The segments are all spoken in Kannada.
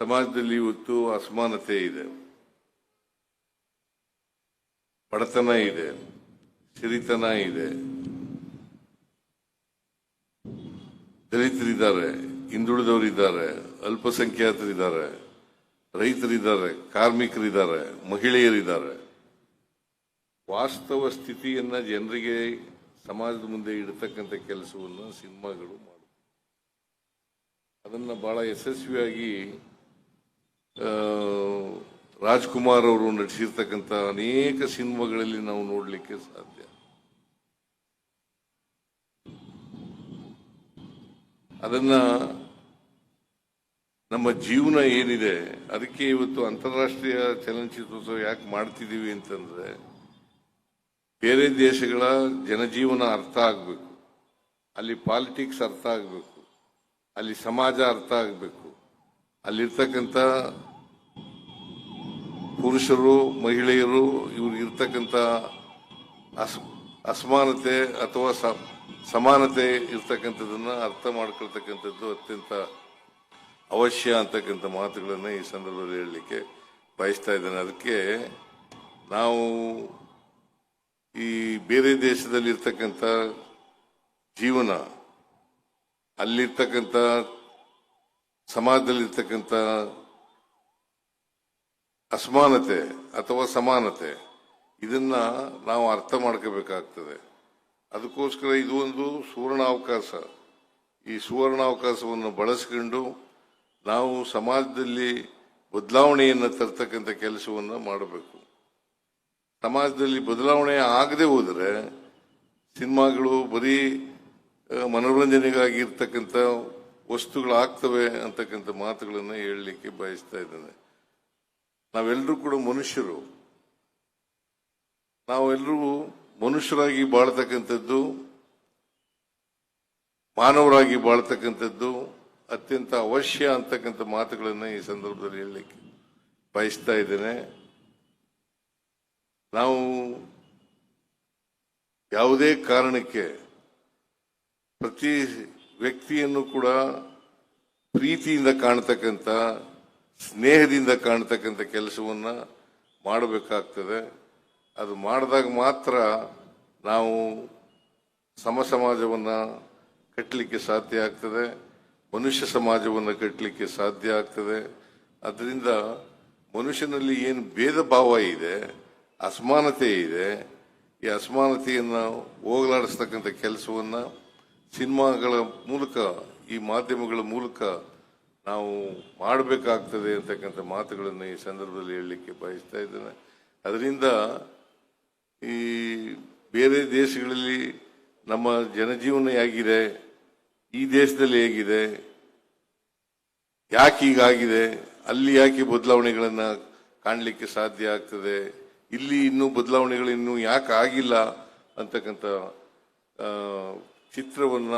ಸಮಾಜದಲ್ಲಿ ಇವತ್ತು ಅಸಮಾನತೆ ಇದೆ, ಬಡತನ ಇದೆ, ಸಿರಿತನ ಇದೆ, ದಲಿತರಿದ್ದಾರೆ, ಹಿಂದುಳಿದವರಿದ್ದಾರೆ, ಅಲ್ಪಸಂಖ್ಯಾತರಿದ್ದಾರೆ, ರೈತರಿದ್ದಾರೆ, ಕಾರ್ಮಿಕರಿದ್ದಾರೆ, ಮಹಿಳೆಯರಿದ್ದಾರೆ. ವಾಸ್ತವ ಸ್ಥಿತಿಯನ್ನ ಜನರಿಗೆ ಸಮಾಜದ ಮುಂದೆ ಇಡತಕ್ಕಂಥ ಕೆಲಸವನ್ನು ಸಿನಿಮಾಗಳು ಮಾಡುತ್ತವೆ. ಅದನ್ನು ಬಹಳ ಯಶಸ್ವಿಯಾಗಿ ರಾಜ್ಕುಮಾರ್ ಅವರು ನಟಿಸಿರ್ತಕ್ಕಂಥ ಅನೇಕ ಸಿನಿಮಾಗಳಲ್ಲಿ ನಾವು ನೋಡಲಿಕ್ಕೆ ಸಾಧ್ಯ. ಅದನ್ನ ನಮ್ಮ ಜೀವನ ಏನಿದೆ ಅದಕ್ಕೆ ಇವತ್ತು ಅಂತಾರಾಷ್ಟ್ರೀಯ ಚಲನಚಿತ್ರೋತ್ಸವ ಯಾಕೆ ಮಾಡ್ತಿದ್ದೀವಿ ಅಂತಂದ್ರೆ, ಬೇರೆ ದೇಶಗಳ ಜನಜೀವನ ಅರ್ಥ ಆಗಬೇಕು, ಅಲ್ಲಿ ಪಾಲಿಟಿಕ್ಸ್ ಅರ್ಥ ಆಗಬೇಕು, ಅಲ್ಲಿ ಸಮಾಜ ಅರ್ಥ ಆಗಬೇಕು, ಅಲ್ಲಿರ್ತಕ್ಕಂಥ ಪುರುಷರು ಮಹಿಳೆಯರು ಇವ್ರಿಗೆ ಇರ್ತಕ್ಕಂಥ ಅಸಮಾನತೆ ಅಥವಾ ಸಮಾನತೆ ಇರ್ತಕ್ಕಂಥದನ್ನ ಅರ್ಥ ಮಾಡ್ಕೊಳ್ತಕ್ಕಂಥದ್ದು ಅತ್ಯಂತ ಅವಶ್ಯ ಅಂತಕ್ಕಂಥ ಮಾತುಗಳನ್ನು ಈ ಸಂದರ್ಭದಲ್ಲಿ ಹೇಳಲಿಕ್ಕೆ ಬಯಸ್ತಾ ಇದ್ದೇನೆ. ಅದಕ್ಕೆ ನಾವು ಈ ಬೇರೆ ದೇಶದಲ್ಲಿರ್ತಕ್ಕಂಥ ಜೀವನ, ಅಲ್ಲಿರ್ತಕ್ಕಂಥ ಸಮಾಜದಲ್ಲಿರ್ತಕ್ಕಂಥ ಅಸಮಾನತೆ ಅಥವಾ ಸಮಾನತೆ ಇದನ್ನ ನಾವು ಅರ್ಥ ಮಾಡ್ಕೋಬೇಕಾಗ್ತದೆ. ಅದಕ್ಕೋಸ್ಕರ ಇದು ಒಂದು ಸುವರ್ಣಾವಕಾಶ. ಈ ಸುವರ್ಣಾವಕಾಶವನ್ನು ಬಳಸಿಕೊಂಡು ನಾವು ಸಮಾಜದಲ್ಲಿ ಬದಲಾವಣೆಯನ್ನು ತರ್ತಕ್ಕಂಥ ಕೆಲಸವನ್ನು ಮಾಡಬೇಕು. ಸಮಾಜದಲ್ಲಿ ಬದಲಾವಣೆ ಆಗದೆ ಹೋದರೆ ಸಿನಿಮಾಗಳು ಬರೀ ಮನೋರಂಜನೆಗಾಗಿ ಇರ್ತಕ್ಕಂಥ ವಸ್ತುಗಳಾಗ್ತವೆ ಅಂತಕ್ಕಂಥ ಮಾತುಗಳನ್ನು ಹೇಳಲಿಕ್ಕೆ ಬಯಸ್ತಾ ಇದ್ದೇನೆ. ನಾವೆಲ್ಲರೂ ಕೂಡ ಮನುಷ್ಯರು. ನಾವೆಲ್ಲರೂ ಮನುಷ್ಯರಾಗಿ ಬಾಳ್ತಕ್ಕಂಥದ್ದು, ಮಾನವರಾಗಿ ಬಾಳ್ತಕ್ಕಂಥದ್ದು ಅತ್ಯಂತ ಅವಶ್ಯ ಅಂತಕ್ಕಂಥ ಮಾತುಗಳನ್ನು ಈ ಸಂದರ್ಭದಲ್ಲಿ ಹೇಳಲಿಕ್ಕೆ ಬಯಸ್ತಾ ಇದ್ದೇನೆ. ನಾವು ಯಾವುದೇ ಕಾರಣಕ್ಕೆ ಪ್ರತಿ ವ್ಯಕ್ತಿಯನ್ನು ಕೂಡ ಪ್ರೀತಿಯಿಂದ ಕಾಣ್ತಕ್ಕಂಥ, ಸ್ನೇಹದಿಂದ ಕಾಣ್ತಕ್ಕಂಥ ಕೆಲಸವನ್ನ ಮಾಡಬೇಕಾಗ್ತದೆ. ಅದು ಮಾಡಿದಾಗ ಮಾತ್ರ ನಾವು ಸಮಾಜವನ್ನ ಕಟ್ಟಲಿಕ್ಕೆ ಸಾಧ್ಯ ಆಗ್ತದೆ, ಮನುಷ್ಯ ಸಮಾಜವನ್ನು ಕಟ್ಟಲಿಕ್ಕೆ ಸಾಧ್ಯ ಆಗ್ತದೆ. ಅದರಿಂದ ಮನುಷ್ಯನಲ್ಲಿ ಏನು ಭೇದ ಭಾವ ಇದೆ, ಅಸಮಾನತೆ ಇದೆ, ಈ ಅಸಮಾನತೆಯನ್ನು ಹೋಗಲಾಡಿಸ್ತಕ್ಕಂಥ ಕೆಲಸವನ್ನ ಸಿನಿಮಾಗಳ ಮೂಲಕ, ಈ ಮಾಧ್ಯಮಗಳ ಮೂಲಕ ನಾವು ಮಾಡಬೇಕಾಗ್ತದೆ ಅಂತಕ್ಕಂಥ ಮಾತುಗಳನ್ನು ಈ ಸಂದರ್ಭದಲ್ಲಿ ಹೇಳಲಿಕ್ಕೆ ಬಯಸ್ತಾ ಇದ್ದೇನೆ. ಅದರಿಂದ ಈ ಬೇರೆ ದೇಶಗಳಲ್ಲಿ ನಮ್ಮ ಜನಜೀವನ ಹೇಗಿದೆ, ಈ ದೇಶದಲ್ಲಿ ಹೇಗಿದೆ, ಯಾಕೆ ಹೀಗಾಗಿದೆ, ಅಲ್ಲಿ ಯಾಕೆ ಬದಲಾವಣೆಗಳನ್ನು ಕಾಣಲಿಕ್ಕೆ ಸಾಧ್ಯ ಆಗ್ತದೆ, ಇಲ್ಲಿ ಇನ್ನೂ ಬದಲಾವಣೆಗಳು ಇನ್ನೂ ಯಾಕೆ ಆಗಿಲ್ಲ ಅಂತಕ್ಕಂಥ ಚಿತ್ರವನ್ನ,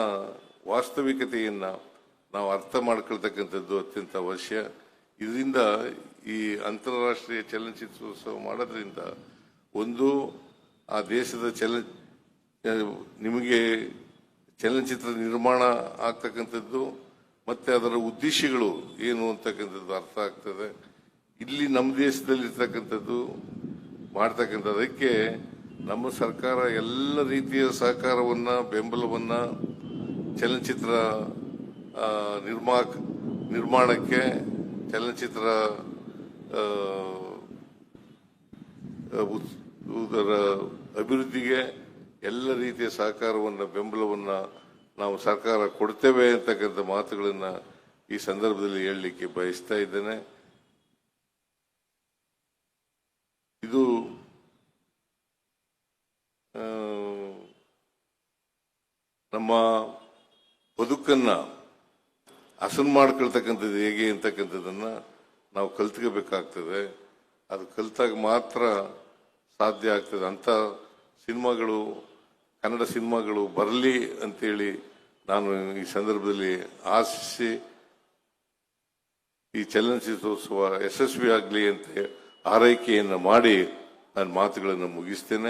ವಾಸ್ತವಿಕತೆಯನ್ನ ನಾವು ಅರ್ಥ ಮಾಡ್ಕೊಳ್ತಕ್ಕಂಥದ್ದು ಅತ್ಯಂತ ಅವಶ್ಯ. ಇದರಿಂದ ಈ ಅಂತಾರಾಷ್ಟ್ರೀಯ ಚಲನಚಿತ್ರೋತ್ಸವ ಮಾಡೋದ್ರಿಂದ ಒಂದು ಆ ದೇಶದ ನಿಮಗೆ ಚಲನಚಿತ್ರ ನಿರ್ಮಾಣ ಆಗ್ತಕ್ಕಂಥದ್ದು ಮತ್ತೆ ಅದರ ಉದ್ದೇಶಗಳು ಏನು ಅಂತಕ್ಕಂಥದ್ದು ಅರ್ಥ ಆಗ್ತದೆ. ಇಲ್ಲಿ ನಮ್ಮ ದೇಶದಲ್ಲಿ ಇರ್ತಕ್ಕಂಥದ್ದು ಮಾಡ್ತಕ್ಕಂಥದಕ್ಕೆ ನಮ್ಮ ಸರ್ಕಾರ ಎಲ್ಲ ರೀತಿಯ ಸಹಕಾರವನ್ನ, ಬೆಂಬಲವನ್ನ ಚಲನಚಿತ್ರ ನಿರ್ಮಾಣಕ್ಕೆ, ಚಲನಚಿತ್ರ ಅಭಿವೃದ್ಧಿಗೆ ಎಲ್ಲ ರೀತಿಯ ಸಹಕಾರವನ್ನ, ಬೆಂಬಲವನ್ನ ನಾವು ಸರ್ಕಾರ ಕೊಡ್ತೇವೆ ಅಂತಕ್ಕಂಥ ಮಾತುಗಳನ್ನ ಈ ಸಂದರ್ಭದಲ್ಲಿ ಹೇಳಲಿಕ್ಕೆ ಬಯಸ್ತಾ ಇದ್ದೇನೆ. ಇದು ನಮ್ಮ ಬದುಕನ್ನ ಹಸನು ಮಾಡ್ಕೊಳ್ತಕ್ಕಂಥದ್ದು ಹೇಗೆ ಅಂತಕ್ಕಂಥದ್ದನ್ನ ನಾವು ಕಲ್ತ್ಕೋಬೇಕಾಗ್ತದೆ. ಅದು ಕಲ್ತಾಗ ಮಾತ್ರ ಸಾಧ್ಯ ಆಗ್ತದೆ. ಅಂತ ಸಿನಿಮಾಗಳು, ಕನ್ನಡ ಸಿನಿಮಾಗಳು ಬರಲಿ ಅಂತೇಳಿ ನಾನು ಈ ಸಂದರ್ಭದಲ್ಲಿ ಆಶಿಸಿ ಈ ಚಲನಚಿತ್ರೋತ್ಸವ ಯಶಸ್ವಿ ಆಗಲಿ ಅಂತ ಹಾರೈಕೆಯನ್ನು ಮಾಡಿ ನಾನು ಮಾತುಗಳನ್ನು ಮುಗಿಸ್ತೇನೆ.